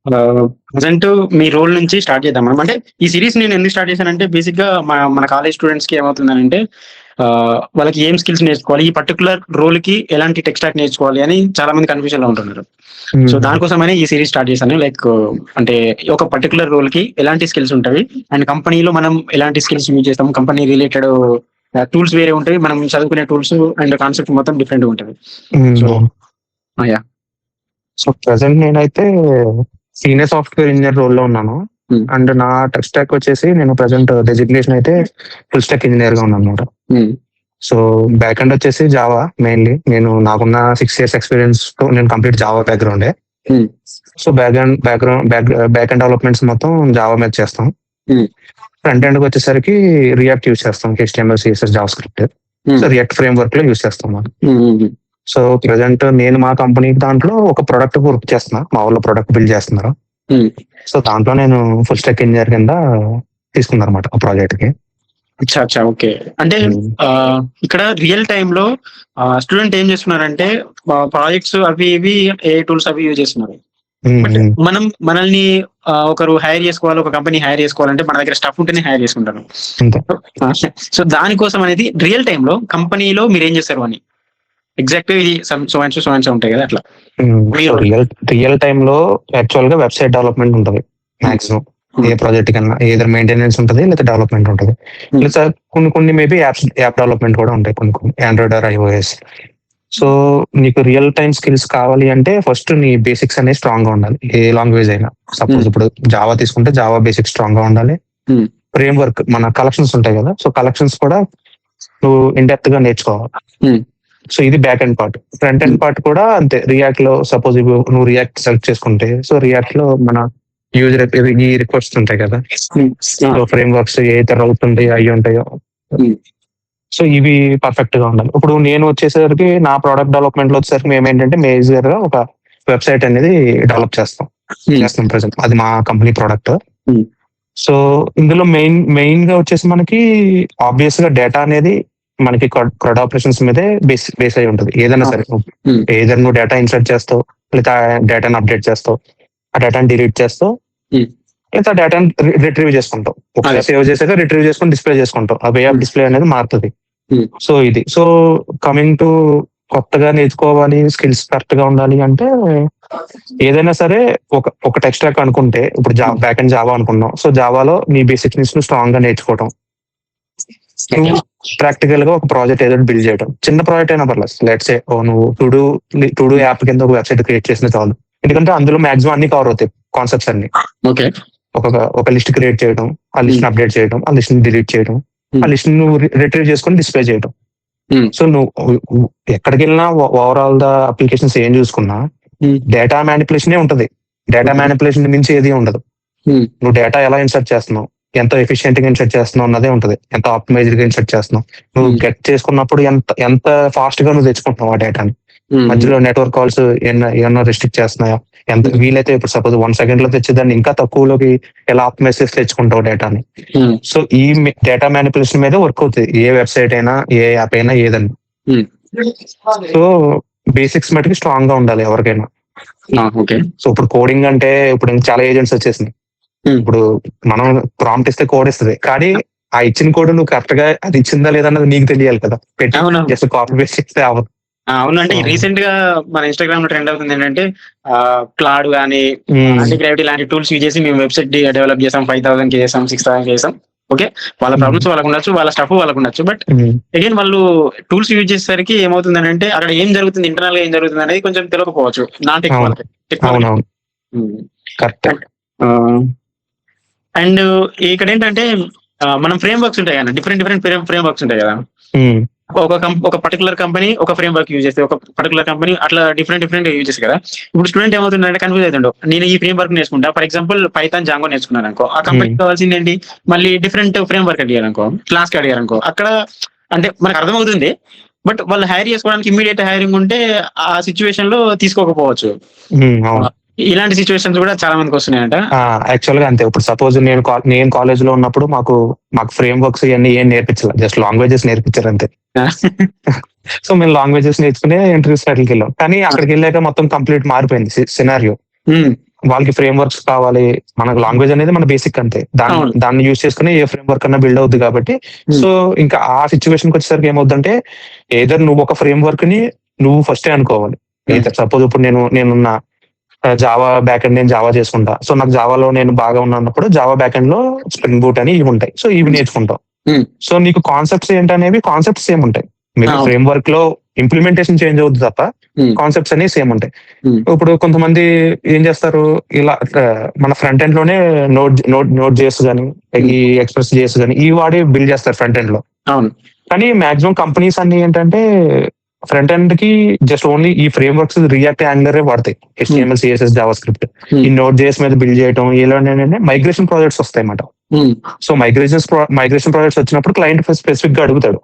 Present మీ role నుంచి start చేద్దాం మనం. అంటే ఈ సీరీస్ నేను ఎందుకు స్టార్ట్ చేశానంటే బేసిక్‌గా మన కాలేజ్ స్టూడెంట్స్‌కి ఏమవుతుందనంటే వాళ్ళకి ఏం స్కిల్స్ నేర్చుకోవాలి, ఈ పర్టిక్యులర్ రోల్‌కి ఎలాంటి టెక్ స్టాక్ నేర్చుకోవాలి అని చాలా మంది కన్‌ఫ్యూజన్‌లో ఉంటున్నారు. సో, దానికోసమనే ఈ సీరీస్ స్టార్ట్ చేశాను. లైక్ అంటే ఒక పర్టిక్యులర్ రోల్‌కి ఎలాంటి స్కిల్స్ ఉంటవి అండ్ కంపెనీలో మనం ఎలాంటి స్కిల్స్ యూజ్ చేస్తాం, కంపెనీ రిలేటెడ్ టూల్స్ వేరే ఉంటాయి. మనం చదువుకునే టూల్స్ అండ్ కాన్సెప్ట్ మొత్తం డిఫరెంట్‌గా ఉంటది. So, yeah! సో ప్రెసెంట్ నేనైతే సీనియర్ సాఫ్ట్వేర్ ఇంజినియర్ రోల్లో ఉన్నాను. హ్మ్. అండ్ నా టెక్ స్టాక్ వచ్చేసి నేను ప్రెసెంట్ డెసిగ్నేషన్ అయితే ఫుల్ స్టాక్ ఇంజినియర్ గా ఉన్నాను అనమాట. హ్మ్. సో బ్యాక్ ఎండ్ వచ్చేసి జావా మెయిన్లీ. నాకున్న 6 years ఎక్స్పీరియన్స్ తో నేను కంప్లీట్ జావా బ్యాక్గ్రౌండే. Hmm. So back end developments మొత్తం జావా మీద చేస్తాం. హ్మ్. ఫ్రంట్ ఎండ్ వచ్చేసరికి రియాక్ట్ యూస్ చేస్తాం, HTML, CSS, JavaScript. So React framework లో యూస్ చేస్తాం మనం. సో ప్రెసెంట్ నేను మా కంపెనీ దాంట్లో ఒక ప్రొడక్ట్ వర్క్ చేస్తున్నా, మా ఊళ్ళో ప్రొడక్ట్ బిల్డ్ చేస్తున్నారు. సో దాంట్లో నేను ఫుల్ స్టాక్ ఇంజనీర్ కింద తీసుకున్నా అనమాట ఆ ప్రాజెక్ట్ కి. అచ్చా అచ్చా ఓకే. అంటే ఇక్కడ రియల్ టైమ్ లో స్టూడెంట్ ఏం చేస్తున్నారంటే ప్రాజెక్ట్స్ అవి ఇవి ఏ టూల్స్ అవి యూజ్ చేస్తున్నారు. బట్ మనల్ని ఒకరు హైర్ చేసుకోవాలి, ఒక కంపెనీ హైర్ చేసుకోవాలంటే మన దగ్గర స్టాఫ్ ఉంటేనే హైర్ చేసుకుంటారు. సో దానికోసం అనేది రియల్ టైమ్ లో కంపెనీలో మీరు ఏం చేస్తారు అని ఎగ్జాక్ట్ ఇది సో ఉంటాయి కదా అట్లా. రియల్ టైమ్ లో యాక్చువల్ గా వెబ్సైట్ డెవలప్మెంట్ ఉంటుంది మాక్సిమం. ఏ ప్రాజెక్ట్ కన్నా ఏదో మెయింటెనెన్స్ ఉంటుంది లేదా డెవలప్మెంట్ ఉంటుంది. లేదా కొన్ని మేబీ యాప్ డెవలప్మెంట్ కూడా ఉంటాయి, కొన్ని ఆండ్రాయిడ్ ఆర్ iOS. సో నీకు రియల్ టైమ్ స్కిల్స్ కావాలి అంటే ఫస్ట్ నీ బేసిక్స్ అనేది స్ట్రాంగ్ గా ఉండాలి. ఏ లాంగ్వేజ్ అయినా, సపోజ్ ఇప్పుడు జావా తీసుకుంటే జావా బేసిక్స్ స్ట్రాంగ్ గా ఉండాలి. ఫ్రేమ్ వర్క్ మన కలెక్షన్స్ ఉంటాయి కదా, సో కలెక్షన్స్ కూడా నువ్వు ఇండెప్త్ గా నేర్చుకోవాలి. సో ఇది back end part. Front end part కూడా అంతే. రియాక్ట్ లో సపోజ్ నువ్వు రియాక్ట్ సెలెక్ట్ చేసుకుంటే, సో రియాక్ట్ లో మన యూజర్ ఈ రిక్వెస్ట్ ఉంటాయి కదా, సో ఫ్రేమ్ వర్క్స్ ఏదైతే రౌట్ ఉంటాయో అవి ఉంటాయో, సో ఇవి పర్ఫెక్ట్ గా ఉండాలి. ఇప్పుడు నేను వచ్చేసరికి నా ప్రోడక్ట్ డెవలప్మెంట్ లో వచ్చేసరికి మేము ఏంటంటే మేజర్ గా ఒక వెబ్సైట్ అనేది డెవలప్ చేస్తాం ప్రెసెంట్. అది మా కంపెనీ ప్రోడక్ట్. సో ఇందులో మెయిన్ గా వచ్చేసి మనకి ఆబ్వియస్ గా డేటా అనేది మనకి క్రౌడ్ ఆపరేషన్స్ మీదే బేస్ అయి ఉంటుంది. ఏదైనా సరే, ఏదైనా నువ్వు డేటా ఇన్సర్ట్ చేస్తావు, లేదా డేటాను అప్డేట్ చేస్తావు, ఆ డేటాను డిలీట్ చేస్తావు, లేదా డేటాను రిట్రీవ్ చేసుకుంటావు. ఒకసారి సేవ్ చేసాక రిట్రీవ్ చేసుకుని డిస్ప్లే చేసుకుంటావు. ఆ వే ఆఫ్ డిస్ప్లే అనేది మారుతుంది. సో ఇది. సో కమింగ్ టు కొత్తగా నేర్చుకోవాలి, స్కిల్స్ కరెక్ట్ గా ఉండాలి అంటే ఏదైనా సరే ఒక టెక్ స్టాక్ అనుకుంటే, ఇప్పుడు బ్యాక్ అండ్ జావా అనుకున్నాం. సో జావాలో నీ బేసిక్స్ ని స్ట్రాంగ్ గా నేర్చుకోవడం, ప్రాక్టికల్ గా ఒక ప్రాజెక్ట్ ఏదో బిల్డ్ చేయడం. చిన్న ప్రాజెక్ట్ అయినా పర్లేదు. లెట్స్ సే నువ్వు టుడూ యాప్ కింద ఒక వెబ్సైట్ క్రియేట్ చేసిన చాలు. ఎందుకంటే అందులో మాక్సిమం అన్ని కవర్ అవుతాయి కాన్సెప్ట్స్ అన్ని. ఒక లిస్ట్ క్రియేట్ చేయడం, ఆ లిస్ట్ అప్డేట్ చేయడం, ఆ లిస్ట్ ని డిలీట్ చేయడం, ఆ లిస్ట్ నువ్వు రిట్రీవ్ చేసుకుని డిస్ప్లే చేయడం. సో నువ్వు ఎక్కడికి వెళ్ళినా ఓవరాల్ ద అప్లికేషన్స్ ఏం చూసుకున్నా డేటా మ్యానిపులేషన్ ఉంటది. డేటా మ్యానిపులేషన్ మించి ఏది ఉండదు. నువ్వు డేటా ఎలా ఇన్సర్ట్ చేస్తున్నావు, ఎంత ఎఫిషియెంట్ గా ఇన్సర్ట్ చేస్తున్నావు అన్నదే ఉంటది. ఎంత ఆప్టిమైజ్డ్ గా ఇన్సర్ట్ చేస్తున్నావు, నువ్వు గెట్ చేసుకున్నప్పుడు ఎంత ఫాస్ట్ గా నువ్వు తెచ్చుకుంటున్నావు ఆ డేటాని. మధ్యలో నెట్వర్క్ కాల్స్ ఏమన్నా రెస్ట్రిక్ట్ చేస్తున్నాయా, ఎంత వీలైతే ఇప్పుడు సపోజ్ 1 second లో తెచ్చేదాన్ని ఇంకా తక్కువలోకి ఎలా ఆప్టిమైజ్ చేసి తెచ్చుకుంటావు డేటాని. సో ఈ డేటా మ్యానిపులేషన్ మీద వర్క్ అవుతుంది ఏ వెబ్సైట్ అయినా, ఏ యాప్ అయినా, ఏదన్నా. సో బేసిక్స్ మటుకు స్ట్రాంగ్ గా ఉండాలి ఎవరికైనా. సో ఇప్పుడు కోడింగ్ అంటే ఇప్పుడు చాలా ఏజెంట్స్ వచ్చేసినాయి. ఇప్పుడు మనం ప్రాంప్ట్ ఇస్తే కోడ్ ఇస్తుంది, కానీ ఆ ఇచ్చిన కోడ్ నువ్వు కరెక్ట్ గా అది ఇచ్చిందా లేదా అన్నది నీకు తెలియాలి కదా. పెట్టి జస్ట్ కాపీ పేస్ట్ చేస్తే అవ్వదు. అవునంటే రీసెంట్ గా మన ఇన్స్టాగ్రామ్ లో ట్రెండ్ అవుతుంది ఏంటంటే క్లాడ్ కానీ గ్రావిటీ లాంటి టూల్స్ యూజ్ చేసి మేము వెబ్సైట్ డెవలప్ చేసాం, 5,000 చేసాం, 6,000 చేసాం. ఓకే, వాళ్ళ ప్రాబ్లమ్స్ వాళ్ళకు ఉండొచ్చు, వాళ్ళ స్టఫ్ వాళ్ళకు ఉండొచ్చు. బట్ అగైన్ వాళ్ళు టూల్స్ యూజ్ చేసేసరికి ఏమవుతుంది అంటే అక్కడ ఏం జరుగుతుంది, ఇంటర్నల్ గా ఏం జరుగుతుంది అనేది కొంచెం తెలియకపోవచ్చు నాన్ టెక్ వాళ్ళకి. అండ్ ఇక్కడ ఏంటంటే మనం ఫ్రేమ్ వర్క్స్ ఉంటాయి కదా, డిఫరెంట్ ఫ్రేమ్ వర్క్స్ ఉంటాయి కదా. ఒక పర్టికులర్ కంపెనీ ఒక ఫ్రేమ్ వర్క్ యూజ్ చేస్తే, ఒక పర్టికులర్ కంపెనీ అట్లా డిఫరెంట్ యూజ్ చేస్తే కదా. ఇప్పుడు స్టూడెంట్ ఏమవుతుందంటే కన్ఫ్యూజ్ అవుతుండో, నేను ఈ ఫ్రేమ్ వర్క్ నేర్చుకుంటా, ఫర్ ఎగ్జాంపుల్ పైథాన్ జాంగో నేర్చుకున్నాను అనుకో, ఆ కంపెనీకి కావాల్సింది ఏంటి, మళ్ళీ డిఫరెంట్ ఫ్రేమ్ వర్క్ అడిగారనుకో, క్లాస్ కి అడిగారనుకో, అక్కడ అంటే మనకు అర్థమవుతుంది. బట్ వాళ్ళు హైర్ చేసుకోవడానికి ఇమ్మీడియట్ హైరింగ్ ఉంటే ఆ సిచ్యువేషన్ లో తీసుకోకపోవచ్చు. ఇలాంటి సిచ్యువేషన్స్ కూడా చాలా మందికి వస్తున్నాయంట. యాక్చువల్ గా అంతే. ఇప్పుడు సపోజ్ నేను కాలేజ్ లో ఉన్నప్పుడు మాకు ఫ్రేమ్ వర్క్స్ ఇవన్నీ ఏం నేర్పించాలి, జస్ట్ లాంగ్వేజెస్ నేర్పించారు అంతే. సో మేము లాంగ్వేజెస్ నేర్చుకునే ఇంటర్వ్యూస్ అట్లకి వెళ్ళాం. కానీ అక్కడికి వెళ్ళాక మొత్తం కంప్లీట్ మారిపోయింది సినారియో. వాళ్ళకి ఫ్రేమ్ వర్క్స్ కావాలి. మనకు లాంగ్వేజ్ అనేది మన బేసిక్ అంతే. అవును. దాన్ని యూజ్ చేసుకుని ఏ ఫ్రేమ్ వర్క్ అన్నా బిల్డ్ అవుద్ది కాబట్టి. సో ఇంకా ఆ సిచ్యువేషన్ కి వచ్చేసరికి ఏమవుతుందంటే, ఏదర్ నువ్వు ఒక ఫ్రేమ్ వర్క్ ని నువ్వు ఫస్టే అనుకోవాలి. సపోజ్ ఇప్పుడు నేనున్న జావా బ్యాక్ ఎండ్, నేను జావా చేసుకుంటా. సో నాకు జావాలో నేను బాగా ఉన్నప్పుడు జావా బ్యాక్ ఎండ్ లో స్ప్రింగ్ బూట్ అని ఇవి ఉంటాయి. సో ఇవి నేర్చుకుంటాం. సో నీకు కాన్సెప్ట్స్ ఏంటనేవి కాన్సెప్ట్స్ సేమ్ ఉంటాయి. మీరు అవును. ఫ్రేమ్ వర్క్ లో ఇంప్లిమెంటేషన్ చేంజ్ అవుతుంది తప్ప కాన్సెప్ట్స్ అనేవి సేమ్ ఉంటాయి. ఇప్పుడు కొంతమంది ఏం చేస్తారు, ఇలా మన ఫ్రంట్ ఎండ్ లోనే నోట్ జేఎస్ గానీ, ఈ ఎక్స్ప్రెస్ జేఎస్ గానీ ఇవి వాడి బిల్డ్ చేస్తారు ఫ్రంట్ ఎండ్ లో. అవును. కానీ మాక్సిమం కంపెనీస్ అన్ని ఏంటంటే ఫ్రంట్ ఎండ్ కి జస్ట్ ఓన్లీ ఈ ఫ్రేమ్ వర్క్స్ రియాక్ట్ యాంగులర్ వాడతాయి. HTML, CSS, జావా స్క్రిప్ట్ ఈ నోట్ జేఎస్ మీద బిల్డ్ చేయడం. ఇలా మైగ్రేషన్ ప్రాజెక్ట్స్ వస్తాయి అన్నమాట. సో మైగ్రేషన్ ప్రాజెక్ట్స్ వచ్చినప్పుడు క్లయింట్ స్పెసిఫిక్ గా అడుగుతాడు,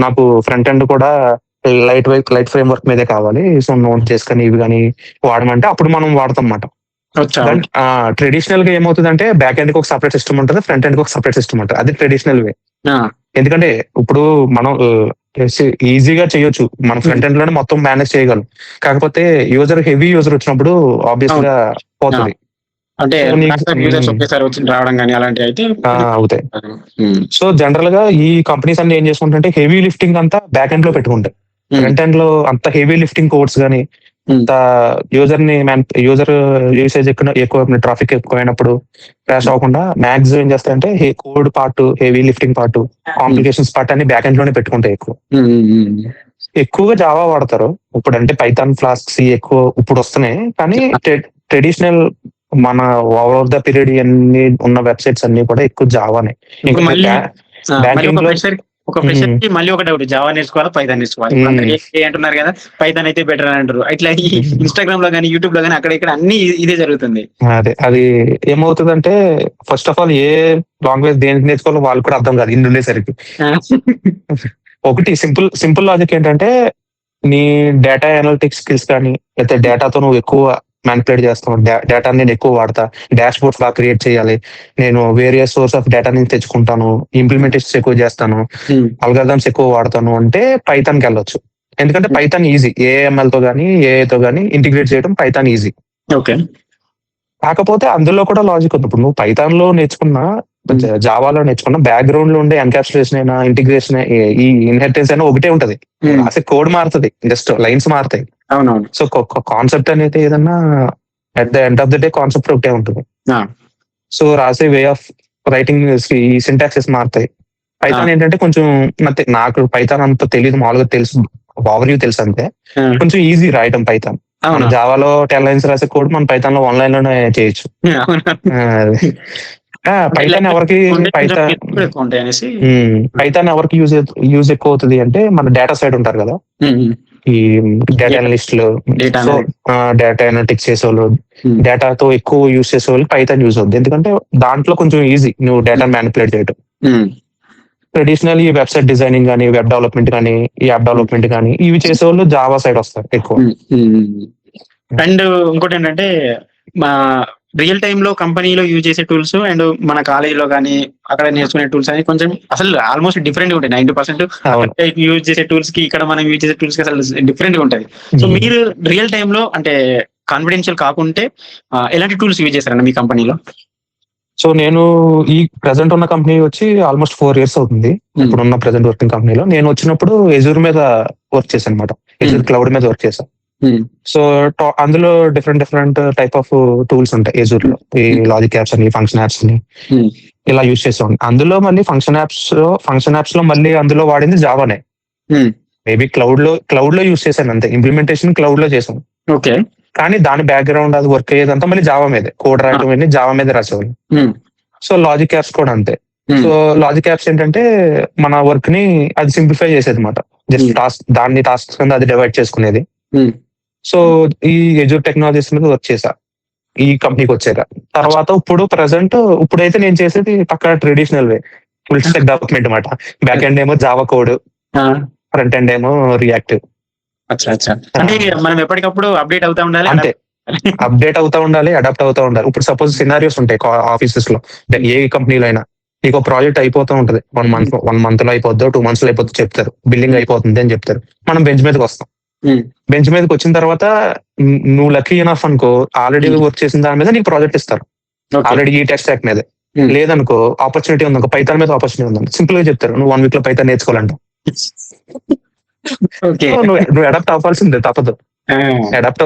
నాకు ఫ్రంట్ ఎండ్ కూడా లైట్ ఫ్రేమ్ వర్క్ మీదే కావాలి. సో నోట్ చేసుకొని ఇవి కానీ వాడమంటే అప్పుడు మనం వాడతాం అన్నమాట. ట్రెడిషనల్ గా ఏమవుతుందంటే బ్యాక్ ఎండ్ కి ఒక సపరేట్ సిస్టమ్ ఉంటుంది, ఫ్రంట్ ఎండ్ కి ఒక సపరేట్ సిస్టమ్ ఉంటుంది. అది ట్రెడిషనల్ వే. ఎందుకంటే ఇప్పుడు మనం ఈజీగా చేయొచ్చు, మన ఫ్రంట్ ఎండ్ లోనే మొత్తం మేనేజ్ చేయగలం. కాకపోతే హెవీ యూజర్ వచ్చినప్పుడు ఆబ్వియస్ గా పోతుంది. అంటే రావడం కానీ అలాంటివి అయితే అవుతాయి. సో జనరల్ గా ఈ కంపెనీస్ అన్ని ఏం చేసుకుంటుంటే హెవీ లిఫ్టింగ్ అంతా బ్యాక్ ఎండ్ లో పెట్టుకుంటాయి. ఫ్రంట్ ఎండ్ లో అంత హెవీ లిఫ్టింగ్ కోడ్స్ గానీ, అంత యూజర్ యూసేజ్ ఎక్కువ ట్రాఫిక్ ఎక్కువైనప్పుడు క్రాష్ అవ్వకుండా మ్యాక్సిమం ఏం చేస్తాయంటే code part, heavy lifting part, complications part అన్ని బ్యాక్ ఎండ్ లోనే పెట్టుకుంటాయి. ఎక్కువగా జావా వాడతారు ఇప్పుడు. అంటే పైథాన్, ఫ్లాస్క్, సి ఎక్కువ ఇప్పుడు వస్తున్నాయి. కానీ ట్రెడిషనల్ మన ఓవర్ ద పీరియడ్ అన్ని ఉన్న వెబ్సైట్స్ అన్ని కూడా ఎక్కువ జావానే. ఒక ఫ్రెషర్ కి మళ్ళీ ఒక డౌట్, జావా నేర్చుకోవాలి, పైథాన్ నేర్చుకోవాలి అంటున్నారు కదా, పైథాన్ అయితే బెటర్ అని అంటారు. ఇట్లా ఇన్స్టాగ్రామ్ లో కానీ, యూట్యూబ్ లో కానీ అక్కడ ఇక్కడ అన్ని ఇదే జరుగుతుంది. అది ఏమవుతుందంటే first of all A language దేనికి నేర్చుకోవాలో వాళ్ళు కూడా అర్థం కాదు ఇన్ని ఉండేసరికి. ఒకటి సింపుల్ లాజిక్ ఏంటంటే, నీ డేటా అనలిటిక్స్ స్కిల్స్ కానీ, లేకపోతే డేటాతో నువ్వు ఎక్కువ మ్యానిపులేట్ చేస్తాను, డేటా నేను ఎక్కువ వాడతా, డాష్ బోర్డ్స్ బాగా క్రియేట్ చేయాలి, నేను వేరియస్ సోర్స్ ఆఫ్ డేటా నుంచి తెచ్చుకుంటాను, ఇంప్లిమెంటేషన్స్ ఎక్కువ చేస్తాను, అల్గారిథమ్స్ ఎక్కువ వాడతాను అంటే పైథాన్ కి వెళ్ళొచ్చు. ఎందుకంటే పైథాన్ ఈజీ, ఏఎంఎల్ తో కానీ ఏఐతో కానీ ఇంటిగ్రేట్ చేయడం పైథాన్ ఈజీ. ఓకే. కాకపోతే అందులో కూడా లాజిక్ ఉంది. ఇప్పుడు నువ్వు పైథాన్ లో నేర్చుకున్నా, జావాలో నేర్చుకున్న బ్యాక్గ్రౌండ్ లో ఉండే ఎన్కాప్సులేషన్ అయినా, ఇంటిగ్రేషన్, ఈ ఇన్హెరిటెన్స్ అయినా ఒకటే ఉంటది. అసలు కోడ్ మారుతుంది, జస్ట్ లైన్స్ మారుతాయి. అవునవును. సో కాన్సెప్ట్ అనేది ఏదన్నా at the end of the day concept ఒకటే ఉంటుంది. సో రాసే వే ఆఫ్ రైటింగ్, ఈ సింటాక్సెస్ మారుతాయి. పైథాన్ ఏంటంటే కొంచెం నాకు పైథాన్ అంత తెలియదు, మామూలుగా తెలుసు, ఓవర్వ్యూ తెలుసు అంతే. కొంచెం ఈజీ రాయటం పైథాన్. జావాలో 10 lines రాసే కోడ్ మన పైథాన్ లో 1 line లోనే చేయొచ్చు. పైథాన్ ఎవరికి యూజ్ ఎక్కువ అవుతుంది అంటే మన డేటా సైడ్ ఉంటారు కదా, ఈ డేటా అనలిస్టులు, సో డేటా అనలిటిక్స్ చేసేవాళ్ళు, డేటాతో ఎక్కువ యూజ్ చేసే వాళ్ళు పైథాన్ యూజ్ అవుతుంది. ఎందుకంటే దాంట్లో కొంచెం ఈజీ నువ్వు డేటా మ్యానిపులేట్ చేయడం. ట్రెడిషనల్ ఈ వెబ్సైట్ డిజైనింగ్ కానీ, వెబ్ డెవలప్మెంట్ కానీ, ఈ యాప్ డెవలప్మెంట్ కానీ ఇవి చేసేవాళ్ళు జావా సైడ్ వస్తారు ఎక్కువ. అండ్ ఇంకోటి ఏంటంటే, మా రియల్ టైమ్ లో కంపెనీలో యూజ్ చేసే టూల్స్ అండ్ మన కాలేజ్ లో కానీ అక్కడ నేర్చుకునే టూల్స్ అని కొంచెం అసలు ఆల్మోస్ట్ డిఫరెంట్ ఉంటాయి. 90% యూజ్ చేసే టూల్స్ కి ఇక్కడ మనం యూజ్ చేసే టూల్స్ కి అసలు డిఫరెంట్ గా ఉంటది. సో మీరు రియల్ టైమ్ లో అంటే కాన్ఫిడెన్షియల్ కాకుంటే ఎలాంటి టూల్స్ యూజ్ చేస్తారన్న మీ కంపెనీలో? సో నేను ఈ ప్రెసెంట్ ఉన్న కంపెనీ వచ్చి ఆల్మోస్ట్ 4 years అవుతుంది. ఇప్పుడున్న ప్రెసెంట్ వర్కింగ్ కంపెనీలో నేను వచ్చినప్పుడు ఎజూర్ మీద వర్క్ చేశాను అనమాట. ఎజూర్ క్లౌడ్ మీద వర్క్ చేశాను. సో అందులో డిఫరెంట్ టైప్ ఆఫ్ టూల్స్ ఉంటాయి ఎజూర్ లో. ఈ లాజిక్ యాప్స్ అని, ఫంక్షన్ యాప్స్ అని ఇలా యూజ్ చేస్తాం. అందులో మళ్ళీ ఫంక్షన్ యాప్స్ లో మళ్ళీ అందులో వాడింది జావానే. మేబీ క్లౌడ్ లో యూజ్ చేశాను అంతే. ఇంప్లిమెంటేషన్ క్లౌడ్ లో చేసాం. ఓకే. కానీ దాని బ్యాక్గ్రౌండ్ అది వర్క్ అయ్యేదంతా మళ్ళీ జావా మీదే, కోడ్ రాయడం అన్ని జావా మీద రాసేవాళ్ళు. సో లాజిక్ యాప్స్ కూడా అంతే. సో లాజిక్ యాప్స్ ఏంటంటే మన వర్క్ ని అది సింప్లిఫై చేసేది అనమాట. జస్ట్ టాస్క్ కింద అది డివైడ్ చేసుకునేది. సో ఈ ఎజూర్ టెక్నాలజీస్ మీద వర్క్ చేశా ఈ కంపెనీకి వచ్చాక. తర్వాత ఇప్పుడైతే నేను చేసేది పక్కా traditional way, full stack development అనమాట. బ్యాక్ ఎండ్ ఏమో జావా కోడ్, ఫ్రంట్ ఎండ్ ఏమో రియాక్ట్. అంటే మనం ఎప్పటికప్పుడు అప్డేట్ అవుతా ఉండాలి. అంతే, అప్డేట్ అవుతా ఉండాలి, అడాప్ట్ అవుతా ఉండాలి. ఇప్పుడు సపోజ్ సినారియోస్ ఉంటాయి ఆఫీసెస్ లో, ఏ కంపెనీలో అయినా. నీకు ప్రాజెక్ట్ అయిపోతూ ఉంటది, 1 month లో అయిపోద్దో 2 months లో అయిపోద్దో చెప్తారు, బిల్లింగ్ అయిపోతుంది అని చెప్తారు. మనం బెంచ్ మీదకి వస్తాం, బెంచ్ మీదకి వచ్చిన తర్వాత నువ్వు లక్కీ ఎనఫ్ అనుకో, ఆల్రెడీ వర్క్ చేసిన దాని మీద నీకు ప్రాజెక్ట్ ఇస్తారు, ఆల్రెడీ ఈ టెక్ స్టాక్ మీద. లేదనుకో ఆపర్చునిటీ ఉంది, పైథాన్ మీద ఆపర్చునిటీ ఉంది, సింపుల్ గా చెప్తారు నువ్వు 1 week లో పైథాన్ నేర్చుకోవాలంట. నువ్వు అడాప్ట్ అవ్వాల్సిందే, తప్పదు.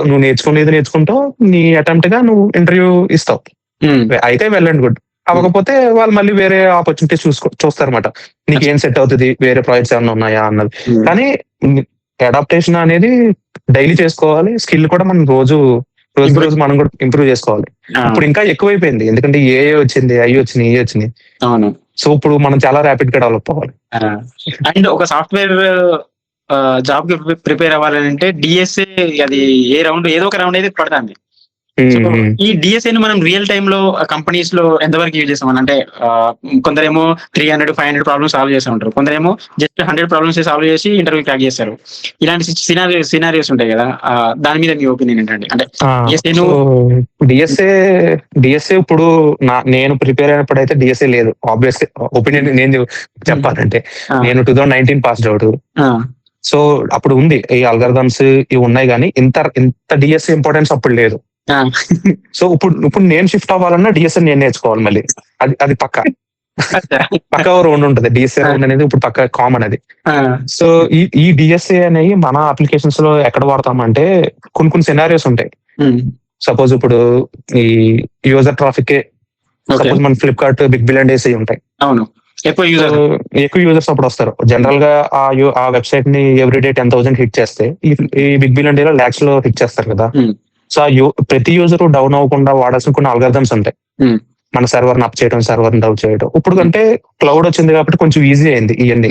నువ్వు నేర్చుకుంటావు, నీ అటెంప్ట్ గా నువ్వు ఇంటర్వ్యూ ఇస్తావు. అయితే వెళ్ళండి గుడ్, అవ్వకపోతే వాళ్ళు మళ్ళీ వేరే ఆపర్చునిటీ చూస్తారన్నమాట, నీకు ఏం సెట్ అవుతుంది, వేరే ప్రాజెక్ట్స్ ఏమైనా ఉన్నాయా అన్నది. కానీ అడాప్టేషన్ అనేది డైలీ చేసుకోవాలి, స్కిల్ కూడా మనం రోజు మనం కూడా ఇంప్రూవ్ చేసుకోవాలి. ఇప్పుడు ఇంకా ఎక్కువైపోయింది, ఎందుకంటే ఏ వచ్చింది, ఏ వచ్చినాయి. సో ఇప్పుడు మనం చాలా ర్యాపిడ్ గా డెవలప్ అవ్వాలి. అండ్ ఒక సాఫ్ట్వేర్ జాబ్ కి ప్రిపేర్ అవ్వాలంటే డిఎస్ఏ అది ఏ రౌండ్, ఏదో ఒక రౌండ్ అయితే పడుతుంది. ఈ డిఎస్ఏ ని మనం రియల్ టైమ్ లో కంపెనీస్ లో ఎంతవరకు యూజ్ చేస్తాం అంటే, కొందరేమో 300-500 ప్రాబ్లమ్స్ సాల్వ్ చేస్తూ ఉంటారు, కొందరేమో జస్ట్ 100 ప్రాబ్లమ్స్ సాల్వ్ చేసి ఇంటర్వ్యూ క్రాక్ చేస్తారు. ఇలాంటి సినారియోస్ ఉంటాయి కదా, దాని మీద మీ ఒపీనియన్ ఏంటంటే? అంటే డిఎస్ఏ ఇప్పుడు నేను ప్రిపేర్ అయినప్పుడు అయితే డిఎస్ఏ లేదు, ఆబ్వియస్ ఒపీనియన్ నేను చెప్పాలంటే. నేను 2019 పాస్డ్ అవుట్. సో అప్పుడు ఉంది, ఈ అల్గారిథమ్స్ ఇవి ఉన్నాయి, కానీ ఇంత డిఎస్ఏ ఇంపార్టెన్స్ అప్పుడు లేదు. సో ఇప్పుడు నేను షిఫ్ట్ అవ్వాలన్నా డిఎస్ఏ నేను నేర్చుకోవాలి మళ్ళీ, అది పక్క రౌండ్ ఉంటుంది. డిఎస్ఏ రౌండ్ అనేది ఇప్పుడు పక్క కామన్ అది. సో ఈ డిఎస్ఏ అనేవి మన అప్లికేషన్స్ లో ఎక్కడ వాడతామంటే, కొన్ని సినారియోస్ ఉంటాయి. సపోజ్ ఇప్పుడు ఈ యూజర్ ట్రాఫిక్, సపోజ్ మన ఫ్లిప్కార్ట్, బిగ్ బిలియన్ డేస్ ఉంటాయి, ఎక్కువ యూజర్స్ అప్పుడు వస్తారు. జనరల్ గా ఆ వెబ్సైట్ ని ఎవ్రీడే 10,000 హిట్ చేస్తే, ఈ బిగ్ బిలియన్ డే లో లాక్స్ లో హిట్ చేస్తారు కదా. సో ప్రతి యూజర్ డౌన్ అవ్వకుండా వాడాల్సిన కొన్ని అల్గారిథమ్స్ ఉంటాయి, మన సర్వర్ అప్ చేయడం, సర్వర్ డౌన్ చేయడం. ఇప్పుడు కంటే క్లౌడ్ వచ్చింది కాబట్టి కొంచెం ఈజీ అయింది ఇవన్నీ.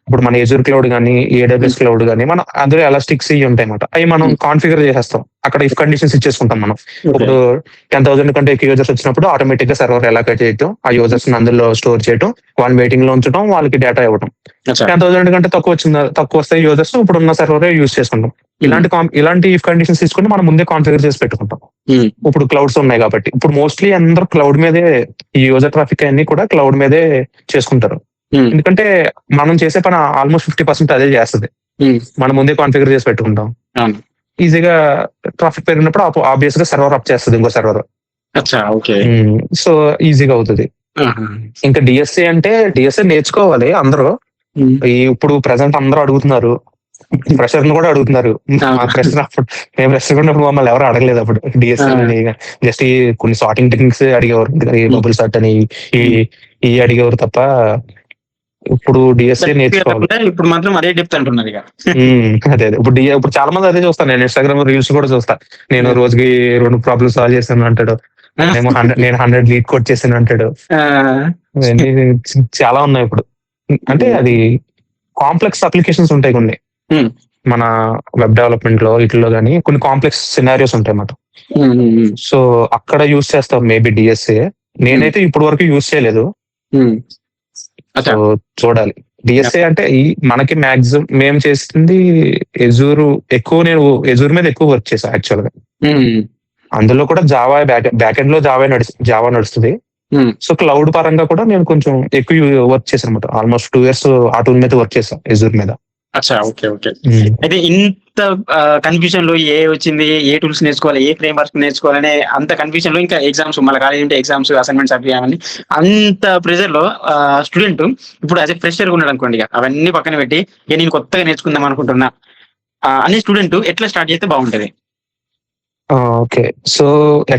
ఇప్పుడు మన ఎజూర్ క్లౌడ్ కానీ, ఏడబ్ల్యూఎస్ క్లౌడ్ కానీ, మన అందులో ఎలాస్టిక్స్ ఇవి ఉంటాయి అన్నమాట, అవి మనం కాన్ఫిగర్ చేసేస్తాం, అక్కడ ఇఫ్ కండిషన్స్ ఇచ్చేసుకుంటాం మనం. ఇప్పుడు 10,000 కంటే ఎక్కువ యూజర్స్ వచ్చినప్పుడు ఆటోమేటిక్ గా సర్వర్ ఎలాకేట్ చేయటం, ఆ యూజర్స్ అందులో స్టోర్ చేయడం, వాళ్ళని వెయిటింగ్ లో ఉంచడం, వాళ్ళకి డేటా ఇవ్వడం. 10,000 కంటే తక్కువ వస్తే యూజర్స్ ఇప్పుడు ఉన్న సర్వర్ యూజ్ చేసుకుంటాం. ఇలాంటి ఇఫ్ కండిషన్స్ తీసుకుని మనం ముందే కాన్ఫిగర్ చేసి పెట్టుకుంటాం. ఇప్పుడు క్లౌడ్స్ ఉన్నాయి కాబట్టి ఇప్పుడు మోస్ట్లీ అందరూ క్లౌడ్ మీదే, ఈ యూజర్ ట్రాఫిక్ అన్ని కూడా క్లౌడ్ మీదే చేసుకుంటారు. ఎందుకంటే మనం చేసే పని ఆల్మోస్ట్ 50% అదే చేస్తుంది, మనం ముందే కాన్ఫిగర్ చేసి పెట్టుకుంటాం. ఈజీగా ట్రాఫిక్ పెరిగినప్పుడు ఆబ్వియస్ గా సర్వర్ అప్ చేస్తుంది ఇంకో సర్వర్. సో ఈజీగా అవుతుంది. ఇంకా డిఎస్ఏ అంటే డిఎస్ఏ నేర్చుకోవాలి అందరూ. ఇప్పుడు ప్రెసెంట్ అందరూ అడుగుతున్నారు, ఫ్రెషర్ కూడా అడుగుతున్నారు. ఫ్రెషర్ ఉన్నప్పుడు మమ్మల్ని ఎవరు అడగలేదు అప్పుడు డిఎస్ఏ. జస్ట్ ఈ కొన్ని సార్టింగ్ టెక్నిక్స్ అడిగేవారు, బబుల్ సార్ట్ అని ఈ అడిగేవారు తప్ప. ఇప్పుడు డిఎస్ఏ నేర్చుకోవాలి. ఇప్పుడు మాత్రం అదే డెప్త్ అంటున్నారు ఇక. అదే ఇప్పుడు చాలా మంది అదే చూస్తాను, నేను ఇన్స్టాగ్రామ్ రీల్స్ కూడా చూస్తా. నేను రోజుకి 2 ప్రాబ్లమ్స్ సాల్వ్ చేశాను అంటాడు, నేను 100 లీడ్ కోడ్ చేశాను అంటాడు. చాలా ఉన్నాయి ఇప్పుడు. అంటే అది కాంప్లెక్స్ అప్లికేషన్స్ ఉంటాయి కొన్ని, మన వెబ్ డెవలప్మెంట్ లో వీటిలో కానీ కొన్ని కాంప్లెక్స్ సినారియోస్ ఉంటాయి అన్నమాట. సో అక్కడ యూజ్ చేస్తాం మేబీ డిఎస్ఏ. నేనైతే ఇప్పుడు వరకు యూజ్ చేయలేదు, సో చూడాలి. డిఎస్ఏ అంటే మనకి మాక్సిమం మేము చేసింది ఎజూర్ ఎక్కువ, నేను ఎజూర్ మీద ఎక్కువ వర్క్ చేశాను యాక్చువల్ గా. అందులో కూడా జావా బ్యాక్ ఎండ్ లో జావా నడుస్తుంది. సో క్లౌడ్ పరంగా కూడా నేను కొంచెం ఎక్కువ వర్క్ చేశాను అనమాట. ఆల్మోస్ట్ 2 years ఆ టూల్ మీద వర్క్ చేశాను, ఎజూర్ మీద. ఓకే. అయితే ఇంత కన్ఫ్యూజన్ లో ఏ వచ్చింది, ఏ టూల్స్ నేర్చుకోవాలి, ఏ ఫ్రేమ్ వర్క్ నేర్చుకోవాలనే అంత కన్ఫ్యూజన్ లో ఇంకా ఎగ్జామ్స్, మన కాలేజ్ ఉంటే ఎగ్జామ్స్, అసైన్మెంట్స్ అవి అవన్నీ, అంత ప్రెషర్ లో స్టూడెంట్ ఇప్పుడు యాజ్ ఎ ఫ్రెషర్ ఉన్నాడు అనుకోండి, అవన్నీ పక్కన పెట్టి నేను కొత్తగా నేర్చుకుందాం అనుకుంటున్నా అనే స్టూడెంట్ ఎట్లా స్టార్ట్ చేస్తే బాగుంటది? ఓకే, సో